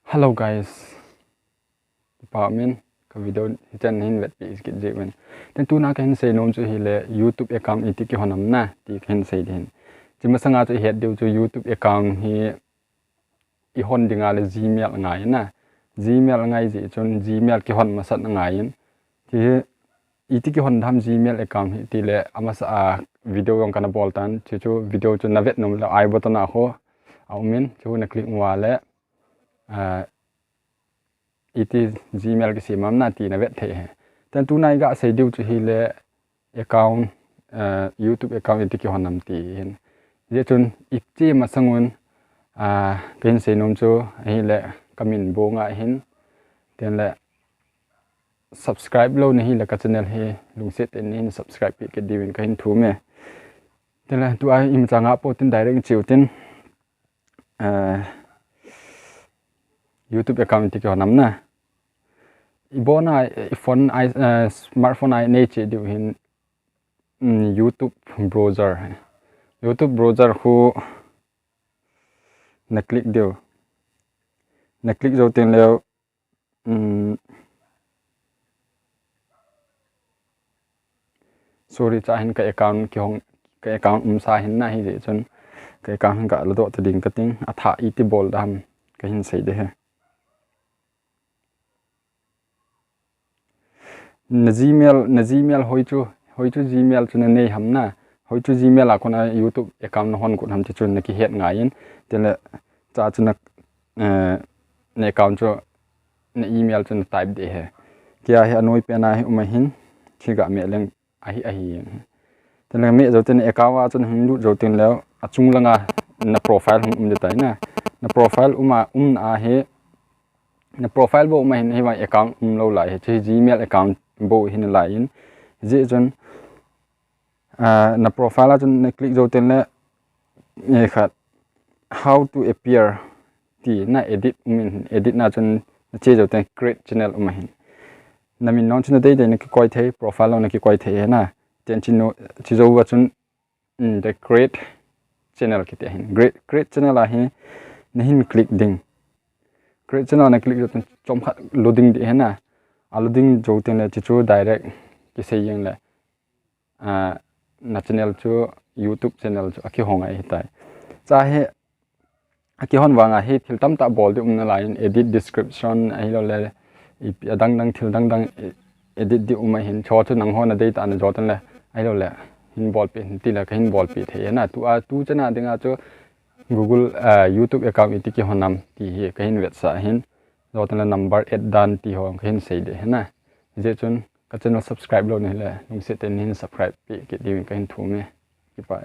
Hello guys, department ka video hitan hin vet pi skit jewen ten tu na kan sei nom chu hi le YouTube account iti ki honam na ti kan sei den chima sanga chu het deu chu YouTube account hi I hon dinga le Gmail ngai na Gmail ngai ji chon Gmail ki hon masat ngai yin ti iti ki hon dham Gmail account hi ti le amasa video yong kana boltan chu video chu na vet nom la I button a ho aumin chu na click wa le iti Gmail cái sim na ti na vet the ten tu nai ga sei diu chu hi le account YouTube account iti ki honam ti hin je chun iti ma sangun ken sei nom chu hi le kamin bo nga hin ten le subscribe lo ni hi le ka channel hi lungset en hin subscribe pi ke diwin ka hin thu me ten le tu ai im changa po tin direct chiu tin YouTube account iti ki honam na ibona phone smartphone ai nei che diu hin YouTube browser hu na click zo tin leo sorry cha hin ka account ki hong ka account sa hin na hi je chon ka account ga lo do ta ding ka ting atha iti bol dam ka hin sei de he na Gmail hoi chu Gmail chu nei ham na hoi chu Gmail a kona YouTube account hon ku ham chun na ki het ngai yin tele cha chu na ne account chu na email chu na type de he kya he anoi pe na he umahin chiga me leng ahi tele me zo ten account wa chun hin lu zo tin leo achung langa na profile hum de tai na profile a he na profile bo umahin he wa account lo lai he chi Gmail account bo hin la in je chon na profile chon na click zo ten le nge khat how to appear ti na edit na chon che zo ten create channel umahin na min non chon dei na ki koi thei profile na ki koi thei na ten chino chi zo wa chon the create channel ki te hin create channel a hi na hin click ding create channel na click zo ten chom khat loading de na loading zo ten le chi chu direct ki sei yang le na channel chu YouTube channel chu aki hongai hitai cha he aki hon wanga he thil tam ta bol de na line edit description ai lo le dang thil dang edit di hin cho chu nang hon dei ta na jo tan le ai lo le hin bol pe ti la ka hin bol pe the na tu chana dinga chu Google YouTube account iti ki honam ti he ka hin wet sa hin zo tan la number 8 dan ti ho ka hin sei de na je chun ka channel subscribe lo ni le nung se ten hin subscribe pi ki diwin ka hin thu me ki pa